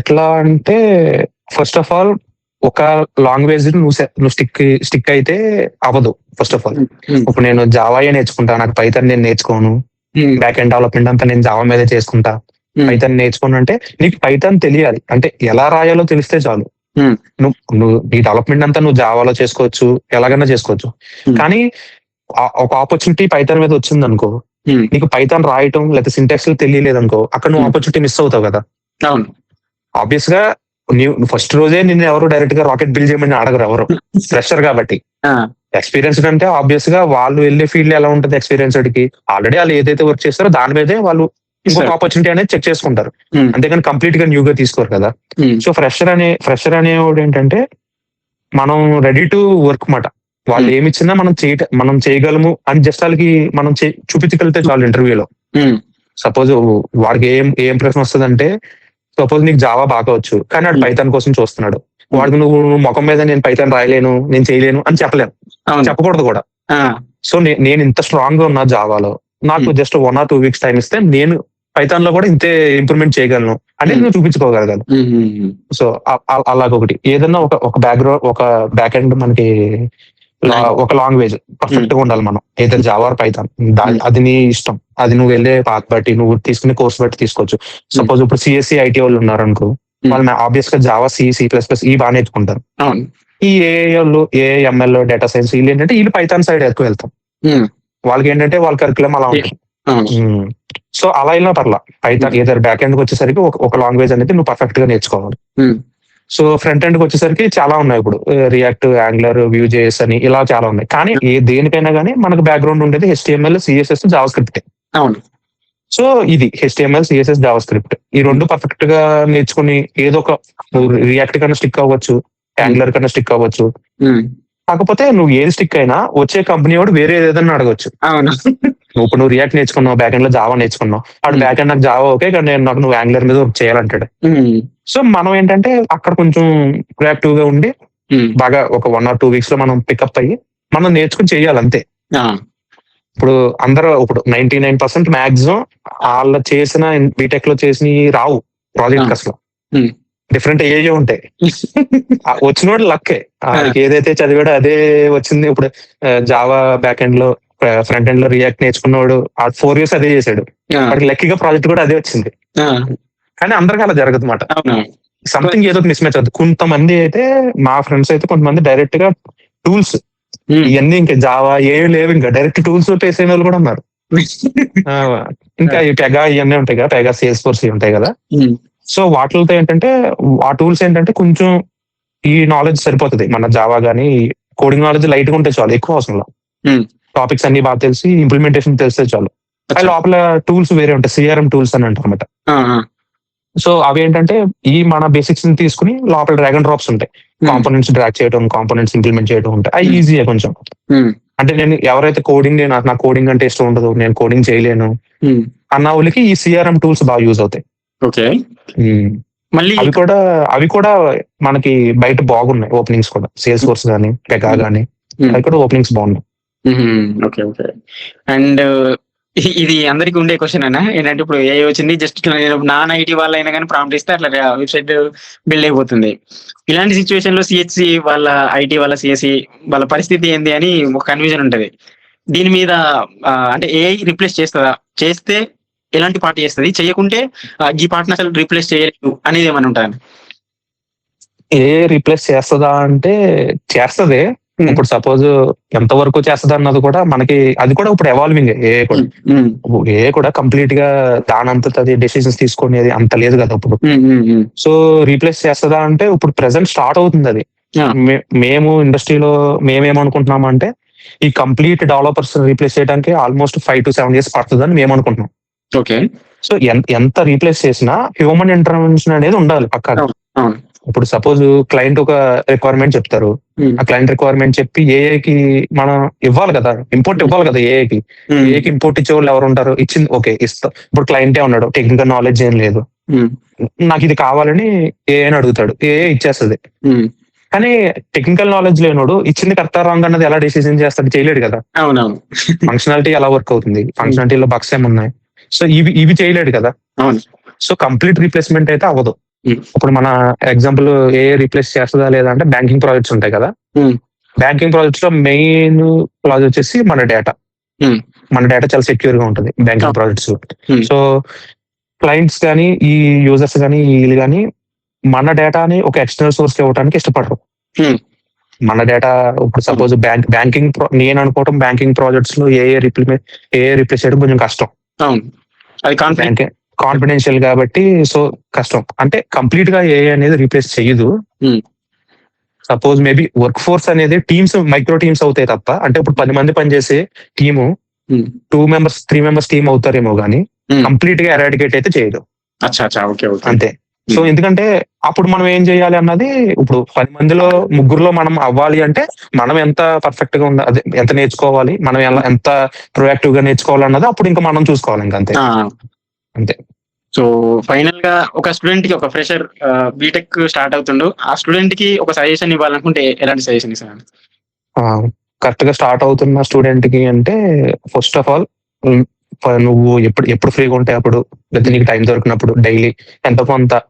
ఎట్లా అంటే ఫస్ట్ ఆఫ్ ఆల్ ఒక లాంగ్వేజ్ నువ్వు స్టిక్ అయితే అవ్వదు. ఫస్ట్ ఆఫ్ ఆల్ ఇప్పుడు నేను జావాయే నేర్చుకుంటా, నాకు పైథాన్ నేను నేర్చుకోను, బ్యాక్ ఎండ్ డెవలప్మెంట్ అంతా నేను జావా మీదే చేసుకుంటా, పైథాన్ నేర్చుకోను అంటే నీకు పైథాన్ తెలియాలి. అంటే ఎలా రాయాలో తెలిస్తే చాలు. నువ్వు నీ డెవలప్మెంట్ అంతా నువ్వు జావాలో చేసుకోవచ్చు, ఎలాగైనా చేసుకోవచ్చు. కానీ ఒక ఆపర్చునిటీ పైథాన్ మీద వచ్చింది అనుకో, నీకు పైథాన్ రాయటం లేదా సింటాక్స్ తెలియలేదు అనుకో, అక్కడ నువ్వు ఆపర్చునిటీ మిస్ అవుతావు కదా. ఆబ్వియస్ గా నువ్వు ఫస్ట్ రోజే నిన్ను ఎవరు డైరెక్ట్ గా రాకెట్ బిల్డ్ చేయమని అడగరు ఎవరు, ఫ్రెషర్ కాబట్టి. ఎక్స్పీరియన్స్డ్ అంటే ఆబ్వియస్ గా వాళ్ళు వెళ్ళే ఫీల్డ్ ఎలా ఉంటుంది, ఎక్స్పీరియన్స్డ్ కి ఆల్రెడీ వాళ్ళు ఏదైతే వర్క్ చేస్తారో దాని మీదే వాళ్ళు ఇంకొక ఆపర్చునిటీ అనేది చెక్ చేసుకుంటారు, అంతేకాని కంప్లీట్ గా న్యూగా తీసుకోరు కదా. సో ఫ్రెషర్ అనేవాడు ఏంటంటే మనం రెడీ టు వర్క్ మాట. వాళ్ళు ఏమి ఇచ్చినా మనం చేయగలము అని జస్ట్ వాళ్ళకి మనం చూపించగలిగితే చాలు ఇంటర్వ్యూలో. సపోజ్ వాడికి ఏం ప్రశ్న వస్తుంది అంటే, సపోజ్ నీకు జావా బాగా వచ్చు కానీ వాడు పైథాన్ కోసం చూస్తున్నాడు. వాడికి నువ్వు ముఖం మీద నేను పైథాన్ రాయలేను, నేను చేయలేను అని చెప్పలేను, చెప్పకూడదు కూడా. సో నేను ఇంత స్ట్రాంగ్ గా ఉన్నా జావాలో, నాకు జస్ట్ 1 or 2 weeks టైం ఇస్తే నేను పైథాన్ లో కూడా ఇంతే ఇంప్రూవ్మెంట్ చేయగలను అనేది నువ్వు చూపించుకోగలగాలి. సో అలాగొకటి ఏదన్నా ఒక బ్యాక్గ్రౌండ్, ఒక బ్యాక్ ఎండ్ మనకి ఒక లాంగ్వేజ్ పర్ఫెక్ట్ గా ఉండాలి. మనం ఏదైతే జావా ఆర్ పైథాన్ అది నీ ఇష్టం, అది నువ్వు వెళ్ళే పాత్ బట్టి, నువ్వు తీసుకునే కోర్స్ బట్టి తీసుకోవచ్చు. సపోజ్ ఇప్పుడు సిఎస్సి ఐటీ వాళ్ళు ఉన్నారు అనుకో, వాళ్ళు ఆబ్వియస్ గా జావా, C++ ఈ బాగా నేర్చుకుంటారు. ఈ ఏఐలు, ఏఎంఎల్, డేటా సైన్స్ వీళ్ళు ఏంటంటే వీళ్ళు పైథాన్ సైడ్ ఎక్కువ వెళ్తాం. వాళ్ళకి ఏంటంటే వాళ్ళ కరికులం అలా ఉంటుంది. సో అలా అయినా పర్లా, పైథాన్ ఏదైనా బ్యాక్ ఎండ్ వచ్చేసరికి ఒక లాంగ్వేజ్ అనేది నువ్వు పర్ఫెక్ట్ గా నేర్చుకోవాలి. సో ఫ్రంట్ ఎండ్ వచ్చేసరికి చాలా ఉన్నాయి. ఇప్పుడు రియాక్ట్, యాంగులర్, Vue.js అని ఇలా చాలా ఉన్నాయి. కానీ దేనికైనా కానీ మనకు బ్యాక్గ్రౌండ్ ఉండేది HTML, CSS, జావా స్క్రిప్ట్. అవును. సో ఇది HTML, CSS, జావా స్క్రిప్ట్ ఈ రెండు పర్ఫెక్ట్ గా నేర్చుకుని ఏదో ఒక రియాక్ట్ కన్నా స్టిక్ అవ్వచ్చు, యాంగులర్ కన్నా స్టిక్ అవ్వచ్చు. కాకపోతే నువ్వు ఏది స్టిక్ అయినా వచ్చే కంపెనీ వాడు వేరే ఏదైనా అడగచ్చు. ఇప్పుడు నువ్వు రియాక్ట్ నేర్చుకున్నావు, బ్యాక్ ఎండ్ లో జావా నేర్చుకున్నావు, వాడు బ్యాక్ ఎండ్ నాకు జావా ఓకే కానీ నాకు నువ్వు యాంగులర్ మీద వర్క్ చేయాలంటాడు. సో మనం ఏంటంటే అక్కడ కొంచెం ప్రొయాక్టివ్ గా ఉండి బాగా ఒక 1 or 2 weeks లో మనం పికప్ అయ్యి మనం నేర్చుకుని చెయ్యాలి అంతే. ఇప్పుడు అందరూ ఇప్పుడు 99% మాక్సిమం వాళ్ళ చేసిన బీటెక్ లో చేసిన రావు ప్రాజెక్ట్ అసలు. డిఫరెంట్ ఏజ్ ఉంటాయి. వచ్చినోడు లక్కే, ఏదైతే చదివాడో అదే వచ్చింది. ఇప్పుడు జావా బ్యాక్ ఎండ్ లో, ఫ్రంట్ ఎండ్ లో రియాక్ట్ నేర్చుకున్నాడు, 4 years అదే చేశాడు, వాడికి లక్కీగా ప్రాజెక్ట్ కూడా అదే వచ్చింది. కానీ అందరికి అలా జరగదు మాట. సంథింగ్ ఏదో మిస్ మ్యాచ్ అవుతుంది. కొంతమంది అయితే, మా ఫ్రెండ్స్ అయితే కొంతమంది డైరెక్ట్ గా టూల్స్ ఇవన్నీ ఇంకా జావా ఏమి లేవు, ఇంకా డైరెక్ట్ టూల్స్ పేసే వాళ్ళు కూడా ఉన్నారు. ఇంకా ఈ పెగా ఇవన్నీ ఉంటాయి కదా, పెగా, సేల్స్ ఫోర్స్ ఉంటాయి కదా. సో వాటితో ఏంటంటే ఆ టూల్స్ ఏంటంటే కొంచెం ఈ నాలెడ్జ్ సరిపోతుంది. మన జావా గానీ కోడింగ్ నాలెడ్జ్ లైట్ గా ఉంటే చాలు, ఎక్కువ అవసరం. టాపిక్స్ అన్ని బాగా తెలిసి ఇంప్లిమెంటేషన్ తెలిస్తే చాలు. అది లోపల టూల్స్ వేరే ఉంటాయి, CRM టూల్స్ అని అంటారు అనమాట. సో అవి ఏంటంటే ఈ మన బేసిక్స్ ని తీసుకుని లోపల డ్రాగ్ అండ్ డ్రాప్స్ ఉంటాయి. కాంపోనెంట్స్ డ్రాగ్ చేయడం, కాంపోనెంట్స్ ఇంప్లిమెంట్ చేయడం ఉంటాయి. అవి ఈజీయే కొంచెం. అంటే నేను ఎవరైతే కోడింగ్, నాకు కోడింగ్ అంటే ఇష్టం ఉండదు, నేను కోడింగ్ చేయలేను అన్న వాళ్ళకి ఈ CRM టూల్స్ బాగా యూజ్ అవుతాయి. ఓకే. మళ్ళీ అవి కూడా మనకి బయట బాగున్నాయి ఓపెనింగ్స్ కూడా. సేల్స్ ఫోర్స్ గానీ, పెగా గానీ అవి కూడా ఓపెనింగ్స్ బాగున్నాయి. ఓకే. ఓకే. అండ్ ఇది అందరికి ఉండే క్వశ్చన్ అన్న ఏంటంటే, ఇప్పుడు ఏ వచ్చింది జస్ట్ నాన్ ఐటీ వాళ్ళ అయినా కానీ ప్రాంప్ట్ ఇస్తే అట్లా వెబ్సైట్ బిల్డ్ అయిపోతుంది. ఇలాంటి సిచ్యువేషన్ లో సిహెచ్సి వాళ్ళ, ఐటీ వాళ్ళ, సిఎస్సి వాళ్ళ పరిస్థితి ఏంది అని ఒక కన్ఫ్యూజన్ ఉంటది. దీని మీద అంటే ఏఐ రిప్లేస్ చేస్తుందా, చేస్తే ఎలాంటి పార్ట్ చేస్తుంది, చేయకుంటే ఈ పార్ట్ని అసలు రీప్లేస్ చేయలేదు అనేది ఏమైనా ఉంటుంది? ఏ రీప్లేస్ చేస్తుందా అంటే చేస్తది. ఇప్పుడు సపోజ్ ఎంత వరకు చేస్తుంది అన్నది కూడా మనకి, అది కూడా ఇప్పుడు ఎవాల్వింగ్. ఏ కూడా కంప్లీట్ గా దానంతట అది డెసిషన్స్ తీసుకునేది అంత లేదు కదా ఇప్పుడు. సో రీప్లేస్ చేస్తుందా అంటే ఇప్పుడు ప్రెసెంట్ స్టార్ట్ అవుతుంది అది. మేము ఇండస్ట్రీలో మేమేమనుకుంటున్నాం అంటే ఈ కంప్లీట్ డెవలపర్స్ రీప్లేస్ చేయడానికి ఆల్మోస్ట్ 5 to 7 years పడుతుందని మేము అనుకుంటున్నాం. ఓకే. సో ఎంత రీప్లేస్ చేసినా హ్యూమన్ ఇంటర్వెన్షన్ అనేది ఉండాలి పక్కా. ఇప్పుడు సపోజ్ క్లయింట్ ఒక రిక్వైర్మెంట్ చెప్తారు, ఆ క్లయింట్ రిక్వైర్మెంట్ చెప్పి ఏఐకి మనం ఇవ్వాలి కదా, ఇంపోర్ట్ ఇవ్వాలి కదా. ఏఐకి ఇంపోర్ట్ ఇచ్చే వాళ్ళు ఎవరు ఉంటారు? ఇచ్చింది ఓకే ఇస్తా. ఇప్పుడు క్లయింటే ఉన్నాడు, టెక్నికల్ నాలెడ్జ్ ఏం లేదు, నాకు ఇది కావాలని ఏఐని అడుగుతాడు, ఏఐ ఇచ్చేస్తుంది. కానీ టెక్నికల్ నాలెడ్జ్ లేనోడు ఇచ్చింది కరెక్టా రాంగ్ అన్నది ఎలా డిసిజన్ చేస్తాడు? చేయలేడు కదా. అవునవును. ఫంక్షనాలిటీ ఎలా వర్క్ అవుతుంది, ఫంక్షనాలిటీలో బగ్స్ ఏమున్నాయి, సో ఇవి చేయలేడు కదా. సో కంప్లీట్ రీప్లేస్మెంట్ అయితే అవ్వదు. ఇప్పుడు మన ఎగ్జాంపుల్ ఏ రీప్లేస్ చేస్తుందా లేదా అంటే బ్యాంకింగ్ ప్రాజెక్ట్స్ ఉంటాయి కదా. బ్యాంకింగ్ ప్రాజెక్ట్స్ లో మెయిన్ క్లాజ్ వచ్చేసి మన డేటా. మన డేటా చాలా సెక్యూర్ గా ఉంటుంది బ్యాంకింగ్ ప్రాజెక్ట్స్. సో క్లయింట్స్ కానీ, ఈ యూజర్స్ కానీ, వీళ్ళు కానీ మన డేటాని ఒక ఎక్స్టర్నల్ సోర్స్ కి ఇవ్వడానికి ఇష్టపడరు. మన డేటా ఇప్పుడు సపోజ్ బ్యాంకింగ్ నేను అనుకోవటం బ్యాంకింగ్ ప్రాజెక్ట్స్ లో ఏ రీప్లేస్ చేయడం కొంచెం కష్టం. కాన్ఫిడెన్షియల్ కాబట్టి సో కష్టం. అంటే కంప్లీట్ గా ఏ అనేది రీప్లేస్ చెయ్యదు. సపోజ్ మేబీ వర్క్ ఫోర్స్ అనేది టీమ్స్, మైక్రో టీమ్స్ అవుతాయి తప్ప, అంటే ఇప్పుడు 10 మంది పనిచేసే టీము 2 members 3 members టీమ్ అవుతారేమో గానీ కంప్లీట్ గా ఎరాడికేట్ అయితే చేయదు. అంతే. సో ఎందుకంటే అప్పుడు మనం ఏం చేయాలి అన్నది, ఇప్పుడు 10 మందిలో ముగ్గురులో మనం అవ్వాలి అంటే మనం ఎంత పర్ఫెక్ట్ గా ఉందా, అదే ఎంత నేర్చుకోవాలి, మనం ఎంత ప్రొయాక్టివ్ గా నేర్చుకోవాలి అన్నది అప్పుడు ఇంకా మనం చూసుకోవాలి ఇంకా అంతే. అంతే. సో ఫైనల్ గా ఒక స్టూడెంట్ కి, ఒక ఫ్రెషర్ బీటెక్ స్టార్ట్ అవుతుండు, ఆ స్టూడెంట్ కి ఒక సజెషన్ ఇవ్వాలనుకుంటే ఎలాంటి సజెషన్ ఇస్తారు? కరెక్ట్ గా స్టార్ట్ అవుతున్న స్టూడెంట్ కి అంటే ఫస్ట్ ఆఫ్ ఆల్ నువ్వు ఎప్పుడు ఎప్పుడు ఫ్రీగా ఉంటే అప్పుడు, లేదా నీకు టైం దొరికినప్పుడు డైలీ ఎంతో కొంత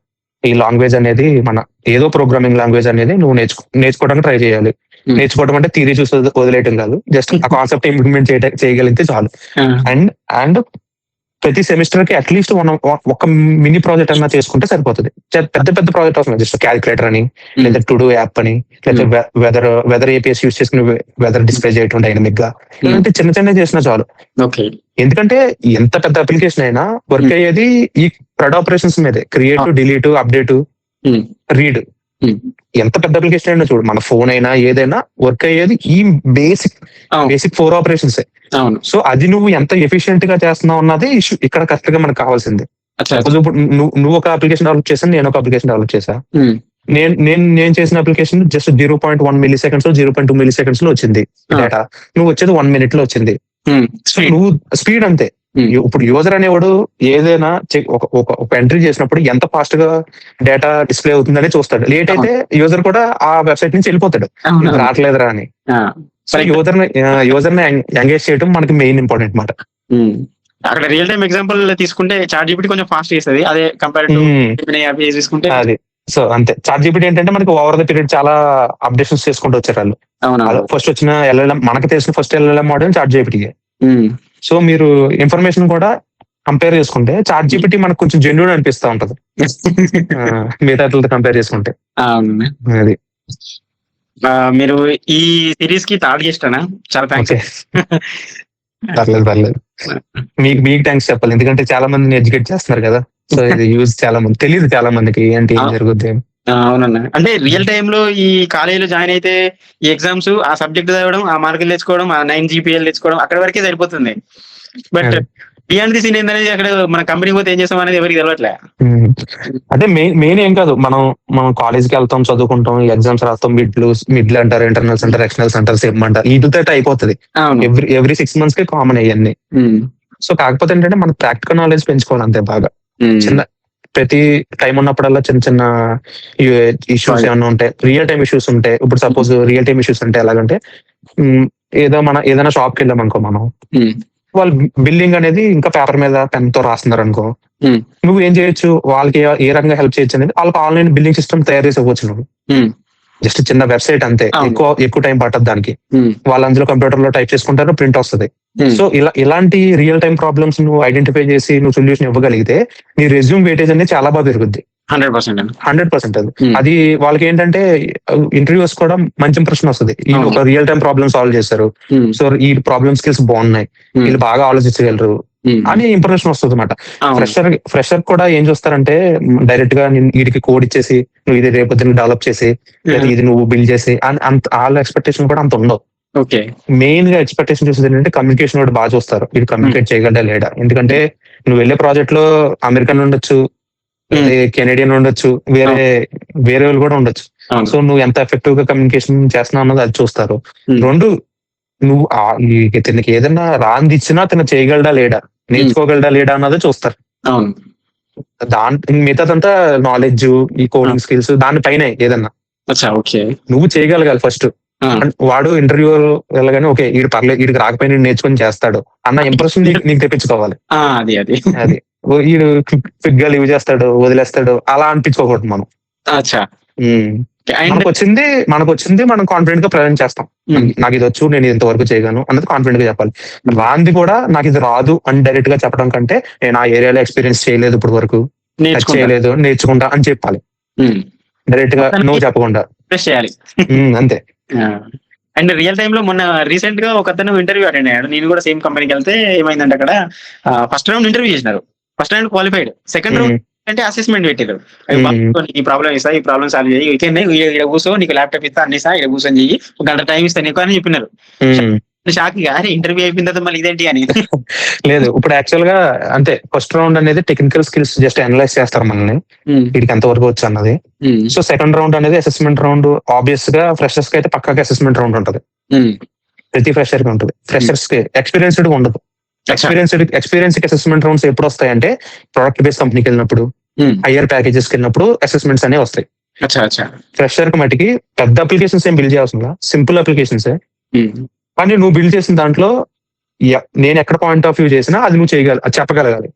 ఈ లాంగ్వేజ్ అనేది, మన ఏదో ప్రోగ్రామింగ్ లాంగ్వేజ్ అనేది నువ్వు నేర్చుకోవడానికి ట్రై చేయాలి. నేర్చుకోవడం అంటే థియరీ చూసి వదిలేయటం కాదు, జస్ట్ ఆ కాన్సెప్ట్ ఇంప్లిమెంట్ చేయగలిగితే చాలు. అండ్ అండ్ ప్రతి సెమిస్టర్ కి అట్లీస్ట్ మనం ఒక మినీ ప్రాజెక్ట్ అన్నా చేసుకుంటే సరిపోతుంది. పెద్ద పెద్ద ప్రాజెక్ట్ వస్తుంది, జస్ట్ క్యాలిక్యులేటర్ అని, లేదా టు డూ యాప్ అని, లేదా వెదర్ ఏపీఎస్ యూస్ చేసుకుని వెదర్ డిస్ప్లే చేయటం డైనమిక్ గా, ఇలాంటి చిన్న చిన్న చేసినా చాలు. ఎందుకంటే ఎంత పెద్ద అప్లికేషన్ అయినా వర్క్ అయ్యేది ఈ ప్రెడ్ ఆపరేషన్స్ మీదే, క్రియేట్, డిలీట్, అప్డేట్, రీడ్. ఎంత పెద్ద అప్లికేషన్ అయినా చూడు, మన ఫోన్ అయినా ఏదైనా వర్క్ అయ్యేది ఈ బేసిక్ 4 ఆపరేషన్స్. సో అది నువ్వు ఎంత ఎఫిషియెంట్ గా చేస్తున్నావు అన్నది ఇష్యూ ఇక్కడ కరెక్ట్ గా మనకు కావాల్సింది. ఇప్పుడు నువ్వు ఒక అప్లికేషన్ డెవలప్ చేసాను, నేను ఒక అప్లికేషన్ డెవలప్ చేసా. నేను చేసిన application just 0.1 milli seconds 0.2 milli seconds లో వచ్చింది డేటా, నువ్వు వచ్చేది 1 minute లో వచ్చింది. సో నువ్వు స్పీడ్ అంతే. ఇప్పుడు యూజర్ అనేవాడు ఏదైనా ఒక ఎంట్రీ చేసినప్పుడు ఎంత ఫాస్ట్ గా డేటా డిస్ప్లే అవుతుందని చూస్తాడు. లేట్ అయితే యూజర్ కూడా ఆ వెబ్సైట్ నుంచి వెళ్ళిపోతాడు, రావట్లేదురా అని. సో యూజర్ ని ఎంగేజ్ చేయడం మనకి మెయిన్ ఇంపార్టెంట్ మాట. అక్కడ రియల్ టైమ్ ఎగ్జాంపుల్ తీసుకుంటే చాట్ జీపీటీ కొంచెం ఫాస్ట్ చేస్తుంది, అదే కంపేర్ తీసుకుంటే అది. సో అంతే. చాట్ జీపీటీ ఏంటంటే మనకి ఓవర్ ద పీరియడ్ చాలా అప్డేషన్స్ చేసుకుంటూ వచ్చారు వాళ్ళు. ఫస్ట్ వచ్చిన ఎల్ఎల్ఎం, మనకి తెలిసిన first LLM model chat GPT. So మీరు ఇన్ఫర్మేషన్ కూడా కంపేర్ చేసుకుంటే చాట్ జీపీటీ మనకు కొంచెం జెన్యూన్ అనిపిస్తా ఉంటది మిగతా కంపేర్ చేసుకుంటే. అది. మీరు ఈ సిరీస్ కి థర్డ్ గెస్ట్ అనా? చాలా థ్యాంక్స్. పర్లేదు. మీకు థ్యాంక్స్ చెప్పాలి, ఎందుకంటే చాలా మందిని ఎడ్యుకేట్ చేస్తున్నారు కదా. సో ఇది యూజ్ చాలా మంది తెలియదు, చాలా మందికి ఏంటి ఏం జరుగుద్ది. అవునన్నా, అంటే రియల్ టైమ్ లో ఈ కాలేజీలో జాయిన్ అయితే ఈ ఎగ్జామ్స్, ఆ సబ్జెక్ట్ చదవడం, ఆ మార్కులు తెచ్చుకోవడం, ఆ 9 GPA తెచ్చుకోవడం, అక్కడ వరకే సరిపోతుంది. బట్ బియాండ్ ది సీన్ ఏంటనేది అక్కడ మన కంపెనీ పోతే ఏం చేస్తాం అనేది ఎవరికి తెలవట్లే. అంటే మెయిన్ ఏం కాదు, మనం కాలేజ్కి వెళ్తాం, చదువుకుంటాం, ఎగ్జామ్స్ రాస్తాం, మిడ్లు అంటారు, ఇంటర్నల్స్ అంటారు, ఎక్స్టర్నల్స్ అంటారు, సెమ్ అంటారు, వీటితో అయిపోతుంది. ఎవ్రీ 6 months కి కామన్ అయ్యన్ని. సో కాకపోతే ఏంటంటే మన ప్రాక్టికల్ నాలెడ్జ్ పెంచుకోవాలి అంతే బాగా. చిన్న ప్రతి టైం ఉన్నప్పుడల్లా చిన్న చిన్న ఇష్యూస్ ఏమన్నా ఉంటాయి, రియల్ టైమ్ ఇష్యూస్ ఉంటాయి. ఇప్పుడు సపోజ్ రియల్ టైమ్ ఇష్యూస్ అంటే ఎలాగంటే, ఏదైనా షాప్కి వెళ్ళాం అనుకో, మనం వాళ్ళు బిల్లింగ్ అనేది ఇంకా పేపర్ మీద పెన్ తో రాస్తున్నారు అనుకో, నువ్వు ఏం చేయొచ్చు, వాళ్ళకి ఏ రకంగా హెల్ప్ చేయొచ్చు అనేది, వాళ్ళకి ఆన్లైన్ బిల్లింగ్ సిస్టమ్ తయారు చేసి ఇవ్వచ్చు. నువ్వు జస్ట్ చిన్న వెబ్సైట్ అంతే, ఎక్కువ టైం పట్టదు దానికి. వాళ్ళు అందులో కంప్యూటర్ లో టైప్ చేసుకుంటారు, ప్రింట్ వస్తుంది. సో ఇలాంటి రియల్ టైమ్ ప్రాబ్లమ్స్ నువ్వు ఐడెంటిఫై చేసి నువ్వు సొల్యూషన్ ఇవ్వగలిగితే నీ రెజ్యూమ్ వెయిటేజ్ అనేది చాలా బాగా పెరుగుద్ది. 100% అది వాళ్ళకి ఏంటంటే ఇంటర్వ్యూస్ కూడా మంచి ఇంప్రెషన్ వస్తుంది. వీళ్ళు ఒక రియల్ టైమ్ ప్రాబ్లమ్ సాల్వ్ చేస్తారు, సో ఈ ప్రాబ్లమ్ స్కిల్స్ బాగున్నాయి, వీళ్ళు బాగా ఆలోచించగలరు అని ఇంప్రెషన్ వస్తుంది అనమాట. ఫ్రెషర్ కూడా ఏం చూస్తారంటే, డైరెక్ట్ గా వీడికి కోడ్ ఇచ్చేసి నువ్వు ఇది రేపు డెవలప్ చేసి, ఇది నువ్వు బిల్డ్ చేసి వాళ్ళ ఎక్స్పెక్టేషన్ కూడా అంత ఉండవు. మెయిన్ గా ఎక్స్పెక్టేషన్ చూసేది ఏంటంటే కమ్యూనికేషన్ కూడా బాగా చూస్తారు, వీడు కమ్యూనికేట్ చేయగలడా లేడా. ఎందుకంటే నువ్వు వెళ్ళే ప్రాజెక్ట్ లో అమెరికన్ ఉండొచ్చు, కెనేడియన్ ఉండొచ్చు, వేరే వాళ్ళు కూడా ఉండొచ్చు. సో నువ్వు ఎంత ఎఫెక్టివ్ గా కమ్యూనికేషన్ చేస్తున్నావు అన్నది అది చూస్తారు. 2, నువ్వు తినకి ఏదైనా రాంది ఇచ్చినా తిన చేయగలడా లేడా, నేర్చుకోగలడా లేడా అన్నది చూస్తారు. మిగతాదంతా నాలెడ్జ్, ఈ కోడింగ్ స్కిల్స్ దానిపైన ఏదన్నా నువ్వు చేయగలగాలి ఫస్ట్. వాడు ఇంటర్వ్యూ వెళ్ళగానే ఓకే వీడు పర్లేదు, వీడికి రాకపోయినా నేర్చుకొని చేస్తాడు అన్న ఇంప్రెషన్ నీకు తెప్పించుకోవాలి. అది వీడు క్విక్ గా లీవ్ చేస్తాడు, వదిలేస్తాడు అలా అనిపించుకోకూడదు మనం. మనకు వచ్చింది మనం కాన్ఫిడెంట్ గా ప్రజెంట్ చేస్తాం. నాకు ఇది వచ్చు, నేను ఇంతవరకు చేయగలను అన్నది కాన్ఫిడెంట్ గా చెప్పాలి. రాంది కూడా నాకు ఇది రాదు అని డైరెక్ట్ గా చెప్పడం కంటే, నేను ఆ ఏరియాలో ఎక్స్పీరియన్స్ చేయలేదు, ఇప్పుడు వరకు చేయలేదు, నేర్చుకుంటా అని చెప్పాలి. డైరెక్ట్ గా నువ్వు చెప్పకుండా అంతే. అండ్ రియల్ టైమ్ లో మొన్న రీసెంట్ గా ఒక అతను ఇంటర్వ్యూ అటెండ్ అయ్యాడు. నేను కూడా సేమ్ కంపెనీకి వెళ్తే ఏమైందంటే, అక్కడ ఫస్ట్ రౌండ్ ఇంటర్వ్యూ చేసినారు, first round qualified. Second round అంటే అసెస్మెంట్ పెట్టారు. ఈ ప్రాబ్లం ఇస్తా, ఈ ప్రాబ్లం సాల్వ్ చేయి, ఇక్కడ కూర్చో, నీకు ల్యాప్టాప్ ఇస్తా, అన్ని ఇస్తా, ఇక్కడ కూర్చొని చెయ్యి, 1 గంట టైం ఇస్తా నీకు అని చెప్పినారు. షాక్ అరే ఇంటర్వ్యూ అయిపోయిన తర్వాత మళ్ళీ ఇదేంటి అని. లేదు ఇప్పుడు యాక్చువల్ గా అంటే ఫస్ట్ రౌండ్ అనేది టెక్నికల్ స్కిల్స్ జస్ట్ అనలైజ్ చేస్తారు మనల్ని, వీడికి ఎంత వరకు వచ్చు అన్నది. సో సెకండ్ రౌండ్ అనేది అసెస్మెంట్ రౌండ్. ఆబ్వియస్ గా ఫ్రెషర్స్ కి అయితే పక్కాగా అసెస్మెంట్ రౌండ్ ఉంటుంది, ప్రతి ఫ్రెషర్ కి ఉంటుంది. ఫ్రెషర్స్ కి ఎక్స్పీరియన్స్డ్ ఉండదు. ఎక్స్పీరియన్స్ కి అసెస్మెంట్ రౌండ్స్ ఎప్పుడు వస్తాయంటే ప్రొడక్ట్ బేస్ కంపెనీకి వెళ్ళినప్పుడు, హయ్యర్ ప్యాకేజెస్ కి వెళ్ళినప్పుడు అసెస్మెంట్స్ అనేవి వస్తాయి. ఫ్రెషర్ కి మటుకి పెద్ద అప్లికేషన్స్ ఏం బిల్డ్ చేయాల్సిందా, సింపుల్ అప్లికేషన్స్. కానీ నువ్వు బిల్డ్ చేసిన దాంట్లో నేను ఎక్కడ పాయింట్ ఆఫ్ వ్యూ చేసినా అది నువ్వు చేయగల, అది చెప్పగలగాలి.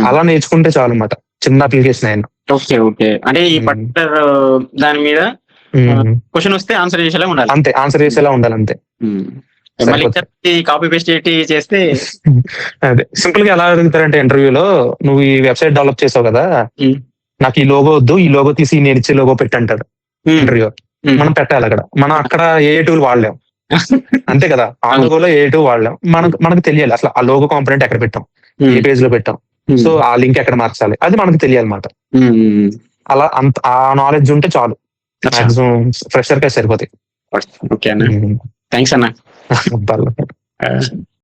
అలా నేర్చుకుంటే చాలు అన్నమాట, చిన్న అప్లికేషన్ అయినా. ఓకే ఓకే, అంటే ఈ పర్టికులర్ దాని మీద క్వశ్చన్ వస్తే ఆన్సర్ చేసేలా ఉండాలి. అంతే, ఆన్సర్ చేసేలా ఉండాలి అంతే. కాపీ పేస్ట్ చేస్తే అదే సింపుల్ గా ఎలా అడుగుతారంటే ఇంటర్వ్యూలో, నువ్వు ఈ వెబ్సైట్ డెవలప్ చేసావు కదా, నాకు ఈ లోగో వద్దు, ఈ లోగో తీసి నేను ఇచ్చే లోగో పెట్టంటాడు ఇంటర్వ్యూ. మనం పెట్టాలి అక్కడ. మనం అక్కడ ఏ టూల్ వాడలేం, అంతే కదా. ఆ లోగోలో ఏ టూల్ వాడలేం. మనకు తెలియాలి అసలు ఆ లోగో కాంపోనెంట్ ఎక్కడ పెట్టాం, ఏ పేజ్ లో పెట్టాం, సో ఆ లింక్ ఎక్కడ మార్చాలి, అది మనకు తెలియాలి అన్నమాట. అలా అంత ఆ నాలెడ్జ్ ఉంటే చాలు, మాక్సిమం ఫ్రెషర్ గా సరిపోతాయి. ఓకే అన్న, థ్యాంక్స్ అన్న.